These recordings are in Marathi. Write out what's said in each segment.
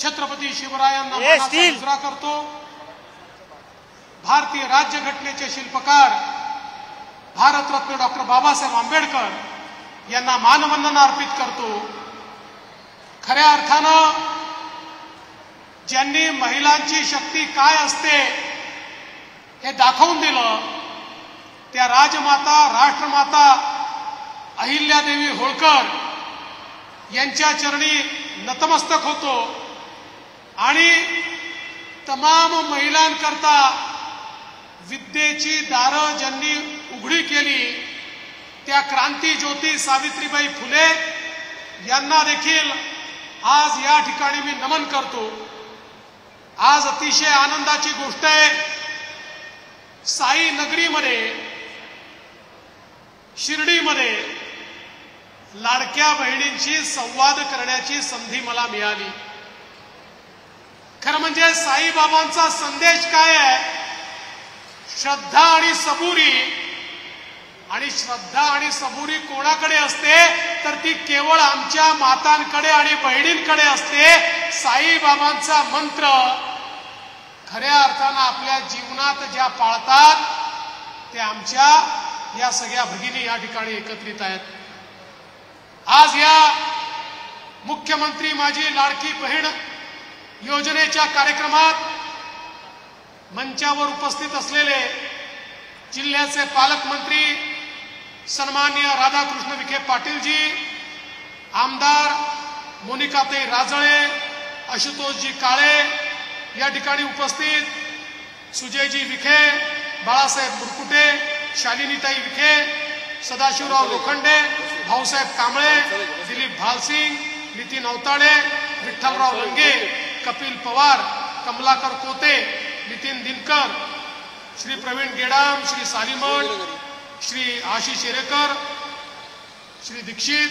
छत्रपती शिवरायांना मानाचा मुजरा करतो। भारतीय राज्यघटनेचे शिल्पकार भारतरत्न डॉक्टर बाबासाहेब आंबेडकर यांना मानवंदना अर्पित करतो। खऱ्या अर्थानं ज्यांनी महिलांची शक्ती काय असते हे दाखवून दिलं त्या राजमाता राष्ट्रमाता अहिल्यादेवी होळकर यांच्या चरणी नतमस्तक होतो आणि तमाम महिलांकरता विद्येची दारं ज्यांनी उघडी केली त्या क्रांती ज्योती सावित्रीबाई फुले यांना देखील आज या ठिकाणी मी नमन करतो। आज अतिशय आनंदाची गोष्ट आहे, साई नगरीमध्ये शिर्डीमध्ये लाडक्या बहिणींशी संवाद करण्याची संधी मला मिळाली। खरं म्हणजे साईबाबांचा संदेश काय आहे? श्रद्धा आणि सबुरी, आणि श्रद्धा आणि सबुरी कोणाकडे असते तर ती केवळ आमच्या मातांकडे आणि बहिणींकडे असते। साईबाबांचा मंत्र खऱ्या अर्थानं आपल्या जीवनात ज्या पाळतात ते आमच्या या सगळ्या भगिनी या ठिकाणी एकत्रित आहेत। आज या मुख्यमंत्री माझी लाडकी बहीण योजनेच्या कार्यक्रमात मंचावर उपस्थित असलेले जिल्ह्याचे पालकमंत्री सन्माननीय राधाकृष्ण विखे पाटीलजी, आमदार मोनिकाताई राजळे, आशुतोषजी काळे या ठिकाणी उपस्थित, सुजयजी विखे, बाळासाहेब मुरकुटे, शालिनीताई विखे, सदाशिवराव लोखंडे, भाऊसाहेब कांबळे, दिलीप भालसिंग, नितीन अवताडे, विठ्ठलराव लंगे, कपिल पवार, कमलाकर कोते, नितीन दिनकर, श्री प्रवीण गेडाम, श्री सालीमठ, श्री आशिष शेरेकर, श्री दीक्षित,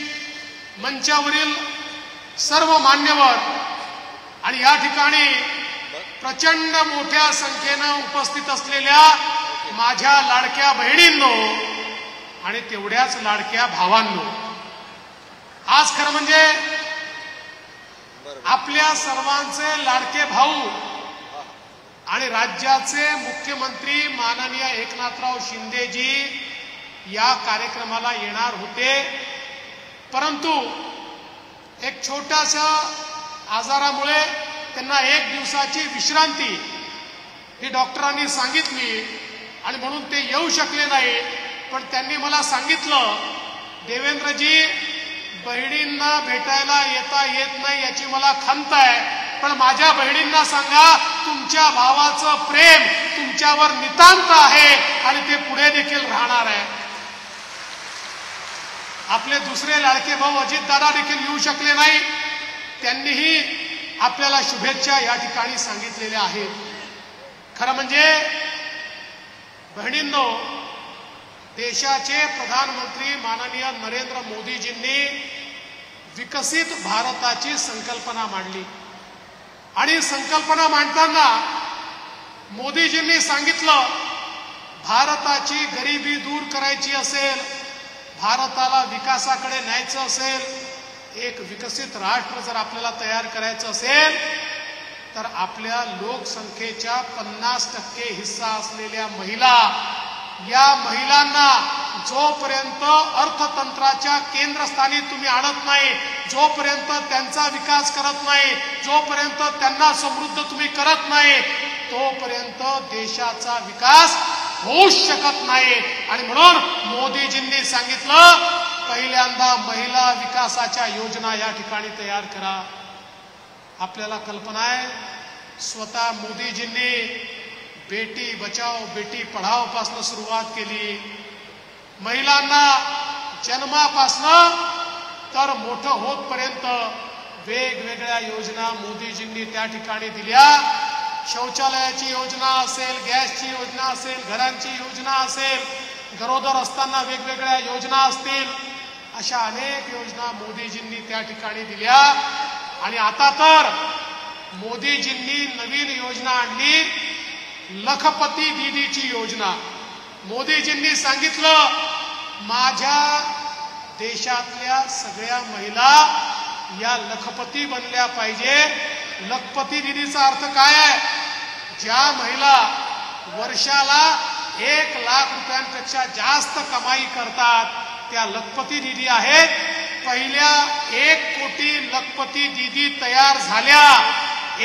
मंचावरील सर्व मान्यवर आणि या ठिकाणी प्रचंड मोठ्या संख्येनं उपस्थित असलेल्या माझ्या लाडक्या बहिणींनो आणि तेवढ्याच लाडक्या भावांनो, आज खरं म्हणजे आपल्या सर्वांचे लाडके भाऊ आणि राज्याचे मुख्यमंत्री माननीय एकनाथराव शिंदेजी या कार्यक्रमाला येणार होते, परंतु एक छोट्याशा आजारामुळे त्यांना 1 दिवसाची विश्रांती ही डॉक्टरांनी सांगितली आणि म्हणून ते येऊ शकले नाही। पण त्यांनी मला सांगितलं, देवेंद्रजी बहिणींना भेटायला येता येत नाही याची मला खंत आहे, पण माझ्या बहिणींना सांगा तुमच्या भावाचं प्रेम तुमच्यावर नितांत आहे आणि ते पुढे देखील राहणार आहे। आपले दुसरे लाडके भाऊ अजितदादा देखील येऊ शकले नाही, त्यांनीही आपल्याला शुभेच्छा या ठिकाणी सांगितलेल्या आहेत। खरं म्हणजे बहिणींनो, देशाचे प्रधानमंत्री माननीय नरेंद्र मोदीजींनी विकसित भारताची संकल्पना मांडली आणि संकल्पना मांडताना मोदीजींनी सांगितलं, भारताची गरिबी दूर करायची असेल, भारताला विकासाकडे न्यायचं असेल, एक विकसित राष्ट्र जर आपल्याला तयार करायचं असेल तर आपल्या लोकसंख्येच्या 50% हिस्सा असलेल्या महिला, या महिलांना जोपर्यंत अर्थतंत्राच्या केंद्रस्थानी तुम्ही आणत नाही, जोपर्यंत त्यांचा विकास करत नाही, जोपर्यंत त्यांना समृद्ध तुम्ही करत नाही, तोपर्यंत देशाचा विकास होऊच शकत नाही। आणि म्हणून मोदीजींनी सांगितलं, पहिल्यांदा महिला विकासाच्या योजना या ठिकाणी तयार करा। आपल्याला कल्पना आहे, स्वतः मोदीजींनी बेटी बचाओ बेटी पढाओ पासून सुरुवात केली। महिलांना जन्मापासून तर मोठं होतपर्यंत वेगवेगळ्या योजना मोदीजींनी त्या ठिकाणी दिल्या। शौचालयाची योजना असेल, गॅसची योजना असेल, घरांची योजना असेल, गरोदर असताना वेगवेगळ्या योजना असतील, अशा अनेक योजना मोदीजींनी त्या ठिकाणी दिल्या। आणि आता तर मोदीजींनी नवीन योजना आणली, लखपती दीदीची योजना। मोदीजींनी सांगितलं, माझ्या देशातल्या सगळ्या महिला या लखपती बनल्या पाहिजे लखपती दीदीचा अर्थ काय आहे? ज्या महिला वर्षाला 1 लाख रुपयांपेक्षा जास्त कमाई करतात त्या लखपती दीदी आहेत. पहिल्या 1 कोटी लखपती दीदी तयार झाल्या.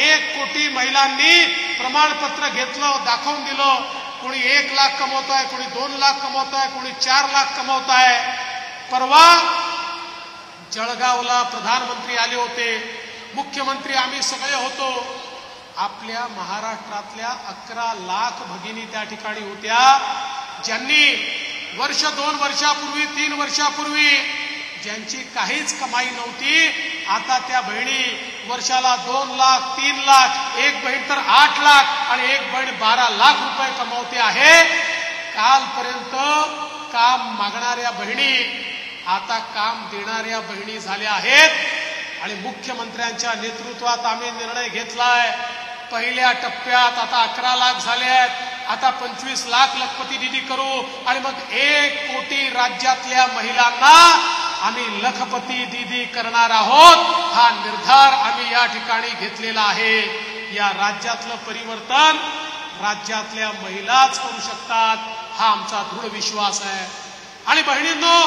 1 कोटी महिलांनी प्रमाणपत्र घेतलं, दाखवून दिलं. कोणी 1 लाख कमवत आहे, कोणी 2 लाख कमवत आहे, कोणी 4 लाख कमवत आहे. परवा जळगावला प्रधानमंत्री आले होते, मुख्यमंत्री आम्ही सगळे होतो. आपल्या महाराष्ट्रातल्या 11 लाख भगिनी त्या ठिकाणी होत्या, ज्यांनी वर्ष 2 वर्षापूर्वी 3 वर्षापूर्वी ज्यांची काहीच कमाई नव्हती, आता त्या बहिणी वर्षाला 2 लाख 3 लाख, एक बहीण तर 8 लाख आणि एक बहीण 12 लाख रुपये कमावते आहे. कालपर्यंत काम मागणाऱ्या बहिणी आता काम देणाऱ्या बहिणी झाल्या आहेत. आणि मुख्यमंत्र्यांच्या नेतृत्वात आम्ही निर्णय घेतलाय, पहिल्या टप्प्यात आता 11 लाख झाले आहेत, आता 25 लाख लखपती दीदी करू आणि मग 1 कोटी राज्यातल्या महिलांना आम्ही लखपती दीदी करणार आहोत. हा निर्धार आम्ही या ठिकाणी घेतलेला आहे. या राज्यातलं परिवर्तन राज्यातल्या महिलाच करू शकतात, हा आमचा दृढ विश्वास आहे. आणि बहिणींनो,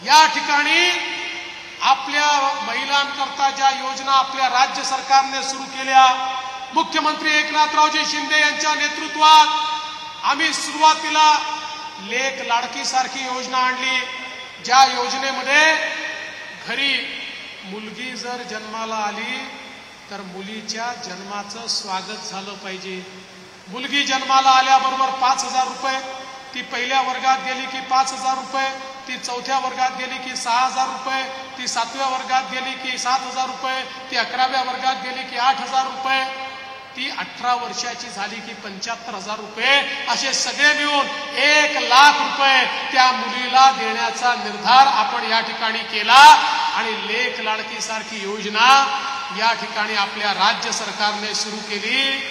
या ठिकाणी आपल्या महिलांकरता ज्या योजना आपल्या राज्य सरकारने सुरू केल्या, मुख्यमंत्री एकनाथरावजी शिंदे यांच्या नेतृत्वात आम्ही सुरुवातीला लेक लाडकी सारखी योजना आणली, ज्या योजनेमध्ये घरी मुलगी जर जन्माला आली तर मुलीच्या जन्माचं स्वागत झालं पाहिजे. मुलगी जन्माला आल्याबरोबर 5,000 रुपये, ती पहिल्या वर्गात गेली की 5,000 रुपये, ती 4थ्या वर्गात गेली की 6,000 रुपये, ती 7व्या वर्गात गेली की 7,000 रुपये, ती 11व्या वर्गात गेली की 8,000 रुपये, ती 18 वर्षाची झाली की 75,000 रुपये, असे सगळे मिळून 1 लाख रुपये त्या मुलीला देण्याचा निर्धार आपण या ठिकाणी केला. आणि लेक लाडकी सारखी योजना या ठिकाणी आपल्या राज्य सरकारने सुरू केली.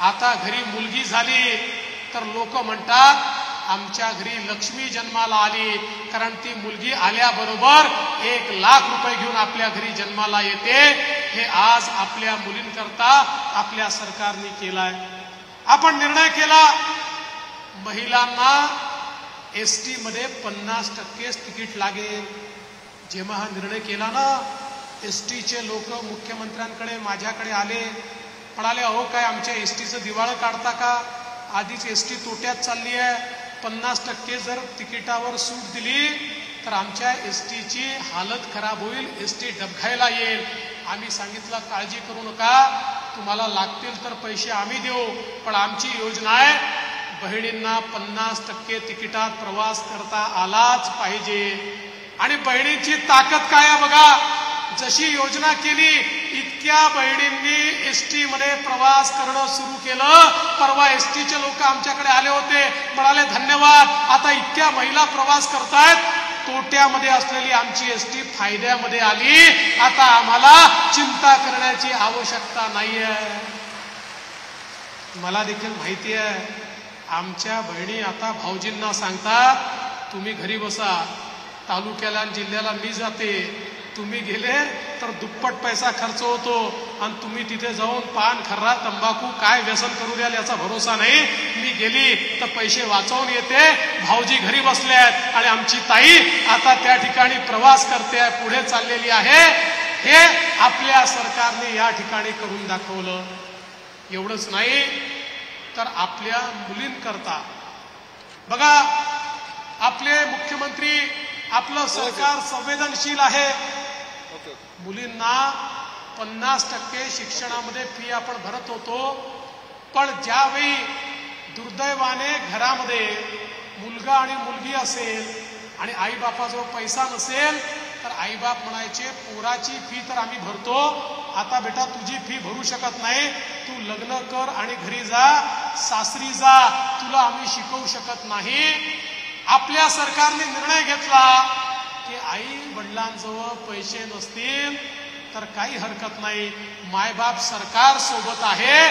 आता घरी मुलगी झाली तर लोक म्हणतात आमच्या घरी लक्ष्मी जन्माला आली, कारण ती मुलगी आल्याबरोबर 1 लाख रुपये घेऊन आपल्या घरी जन्माला येते. हे आज आपल्या मुलींकरता आपल्या सरकारने केलाय. आपण निर्णय केला महिलांना एसटी मध्ये 50% तिकीट लागेल. जेव्हा हा निर्णय केला ना, एसटीचे लोक मुख्यमंत्र्यांकडे माझ्याकडे आले, म्हणाले अहो काय आमच्या एसटीचं दिवाळं काढता का? आधीच एसटी तोट्यात चालली आहे, 50% जर तिकिटावर सूट दिली तर आमच्या एसटीची हालत खराब होईल, एसटी डबघायला येईल. आम्ही सांगितलं काळजी करू नका, तुम्हाला लागतील तर पैसे आम्ही देऊ, पण आमची योजना आहे बहिणींना 50% तिकिटात प्रवास करता आलाच पाहिजे. आणि बहिणींची ताकद काय आहे बघा, जशी योजना केली इतक्या बहिणींनी एसटी मध्ये प्रवास करणं सुरू केलं. परवा एसटीचे लोक आमच्याकडे आले होते, म्हणाले धन्यवाद, आता इतक्या महिला प्रवास करतायत, तोट्यामध्ये असलेली आमची एसटी फायद्यामध्ये आली, आता आम्हाला चिंता करण्याची आवश्यकता नाहीये. मला देखील माहिती आहे आमच्या बहिणी आता भाऊजींना सांगतात तुम्ही घरी बसा, तालुक्याला आणि जिल्ह्याला मी जाते, तुम्ही गेले तर दुप्पट पैसा खर्च होतो आणि तुम्ही तिथे जाऊन पान खर्रा तंबाखू काय व्यसन करू द्याल याचा भरोसा नाही. मी गेली तर पैसे वाचवून येते, भाऊजी घरी बसले आहेत आणि आमची ताई आता त्या ठिकाणी प्रवास करते, पुढे चाललेली आहे. हे आपल्या सरकारने या ठिकाणी करून दाखवलं. एवढंच नाही तर आपल्या मुलींकरता बघा, आपले मुख्यमंत्री, आपलं सरकार संवेदनशील आहे. मुलींना 50% शिक्षणामध्ये फी आपण भरत होतो, पण ज्यावेळी दुर्दैवाने घरामध्ये मुलगा आणि मुलगी असेल आणि आईबापाजवळ पैसा नसेल तर आईबाप म्हणायचे पोराची फी तर आम्ही भरतो, आता बेटा तुझी फी भरू शकत नाही, तू लग्न कर आणि घरी जा, सासरी जा, तुला आम्ही शिकवू शकत नाही. आपल्या सरकारने निर्णय घेतला की आई वडिलांजवळ पैसे नसतील तर काही हरकत नाही, मायबाप सरकार सोबत आहे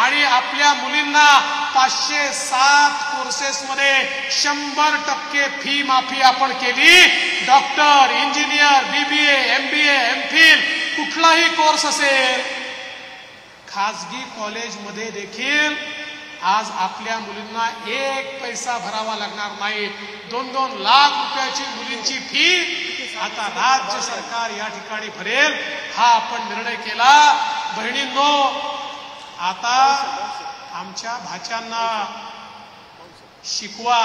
आणि आपल्या मुलींना 507 कोर्सेसमध्ये 100% फी माफी आपण केली. Doctor, engineer, BBA, MBA, MPhil कुठलाही कोर्स असेल खाजगी कॉलेजमध्ये देखील आज आपल्या मुलींना एक पैसा भरावा लागणार नाही. 2-2 लाख रुपयाची मुलींची फी आता राज्य सरकार या ठिकाणी भरेल, हा आपण निर्णय केला. बहिणींनो, आता आमच्या भाच्यांना शिकवा.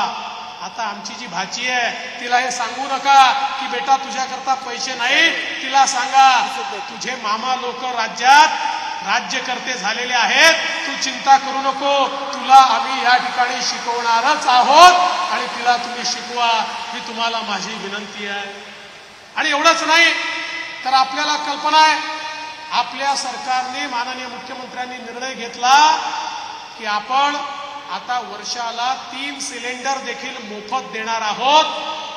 आता आमची जी भाची आहे तिला हे सांगू नका की बेटा तुझ्याकरता पैसे नाही. तिला सांगा तुझे मामा लोक राज्यात राज्यकर्ते झालेले आहेत, तू चिंता करू नको, तुला आम्ही या ठिकाणी शिकवणारच आहोत आणि तिला तुम्ही शिकवा, ही तुम्हाला माझी विनंती आहे. आणि एवढंच नाही तर आपल्याला कल्पना आहे, आपल्या सरकारने माननीय मुख्यमंत्र्यांनी निर्णय घेतला की आपण आता वर्षाला 3 सिलेंडर देखील मोफत देणार आहोत.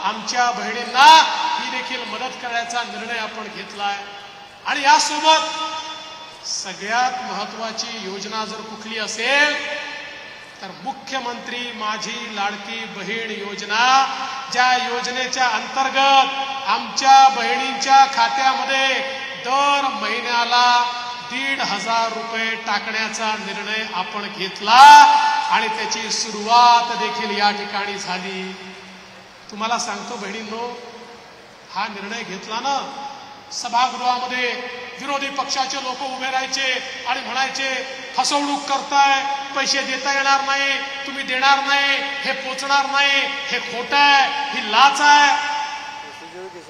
आमच्या बहिणींना ही देखील मदत करण्याचा निर्णय आपण घेतलाय. आणि यासोबत सगळ्यात महत्वाची योजना जर कुठली असेल तर मुख्यमंत्री माझी लाडकी बहीण योजना, ज्या योजनेच्या अंतर्गत आमच्या बहिणींच्या खात्यामध्ये दर महिन्याला 1,500 रुपये टाकण्याचा निर्णय आपण घेतला आणि त्याची सुरुवात देखील या ठिकाणी झाली. तुम्हाला सांगतो बहिणींनो, हा निर्णय घेतला ना, सभागृहामध्ये विरोधी पक्षाचे लोक उभे राहायचे आणि म्हणायचे फसवणूक करताय, पैसे देता येणार नाही, तुम्ही देणार नाही, हे पोचणार नाही, हे खोटं आहे, ही लाच आहे.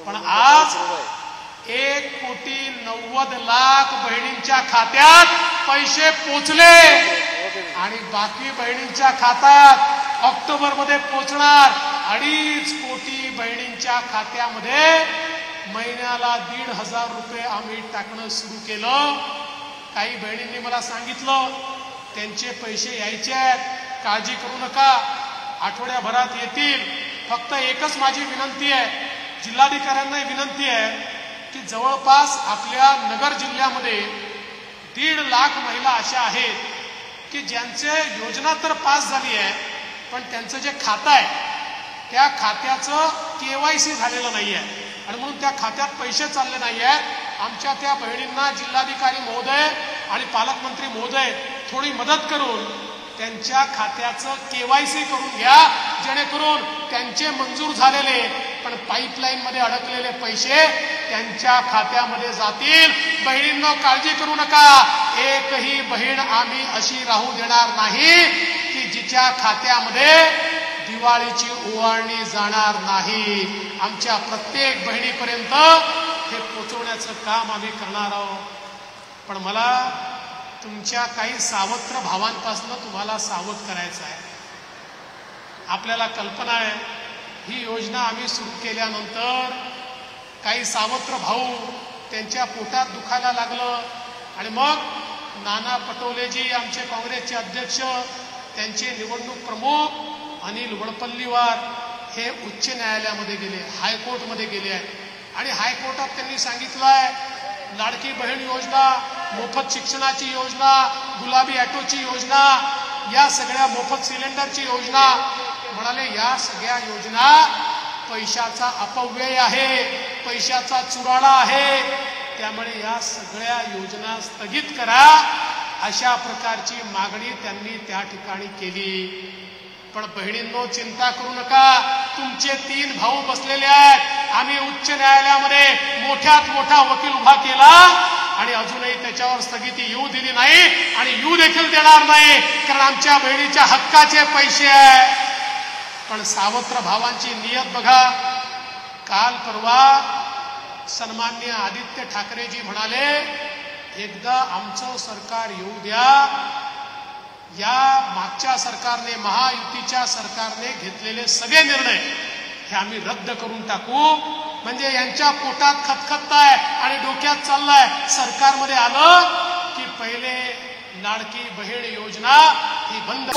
पण आज 1,90,00,000 बहिणींच्या खात्यात पैसे पोचले आणि बाकी बहिणींच्या खात्यात ऑक्टोबरमध्ये पोचणार. 2.5 कोटी बहिणींच्या खात्यामध्ये महिन्याला 1,500 रुपये आम्ही टाकणं सुरू केलं. काही बहिणींनी मला सांगितलं त्यांचे पैसे यायचे आहेत, काळजी करू नका, आठवड्याभरात येतील. फक्त एकच माझी विनंती आहे, जिल्हाधिकाऱ्यांना विनंती आहे की जवळपास आपल्या नगर जिल्ह्यामध्ये 1.5 लाख महिला अशा आहेत की ज्यांचे योजना तर पास झाली आहे, पण त्यांचं जे खातं आहे त्या खात्याचं KYC झालेलं नाही आहे आणि म्हणून त्या खात्यात पैसे चालले नाही आहेत. आमच्या त्या बहिणींना जिल्हाधिकारी महोदय आणि पालकमंत्री महोदय थोडी मदत करून त्यांच्या खात्याचं KYC करून घ्या, जेणेकरून त्यांचे मंजूर झालेले पण पाईपलाईन मध्ये अडकलेले पैसे त्यांच्या खात्यामध्ये जातील. बहिणींनो, काळजी करू नका, एकही बहीण आम्ही अशी राहू देणार नाही की जिच्या खात्यामध्ये दिवाळीची ओवाळणी जाणार नाही. आमच्या प्रत्येक बहिणीपर्यंत हे पोचवण्याचं काम आम्ही करणार आहोत. पण मला तुमच्या काही सावत्र भावांपासून तुम्हाला सावध करायचं आहे. आपल्याला कल्पना आहे ही योजना आम्ही सुरू केल्यानंतर काही सावत्र भाऊ त्यांच्या पोटात दुखायला लागलं आणि मग नाना पटोलेजी आमचे काँग्रेसचे अध्यक्ष, त्यांचे निवडणूक प्रमुख अनिल वडपल्लीवार हे उच्च न्यायालयामध्ये गेले, हायकोर्टमध्ये गेले आहेत आणि हायकोर्टात त्यांनी सांगितलं आहे लाडकी बहीण योजना, मोफत शिक्षणाची योजना, गुलाबी ऑटोची योजना, या सगळ्या मोफत सिलेंडरची योजना, म्हणाले या सगळ्या योजना पैशाचा अपव्यय आहे, पैशाचा चुराडा आहे, त्यामुळे या सगळ्या योजना स्थगित करा, अशा प्रकारची मागणी त्यांनी त्या ठिकाणी केली. पण बहिणींनो, चिंता करू नका, तुमचे 3 भाऊ बसलेले आहेत. आम्ही उच्च न्यायालयामध्ये मोठ्यात मोठा वकील उभा केला आणि अजूनही त्याच्यावर स्थगिती येऊ दिली नाही आणि येऊ देखील देणार नाही, कारण आमच्या बहिणीच्या हक्काचे पैसे आहे. पण सावत्र भावांची नियत बघा. काल परवा सन्माननीय आदित्य ठाकरेजी म्हणाले एकदा आमचं सरकार येऊ द्या, या मागच्या सरकारने, महायुतीच्या सरकारने घेतलेले सगळे निर्णय हे आम्ही रद्द करून टाकू. म्हणजे यांच्या पोटात खतखतताय आणि डोक्यात चाललाय सरकारमध्ये आलं की पहिले लाडकी बहीण योजना ही बंद.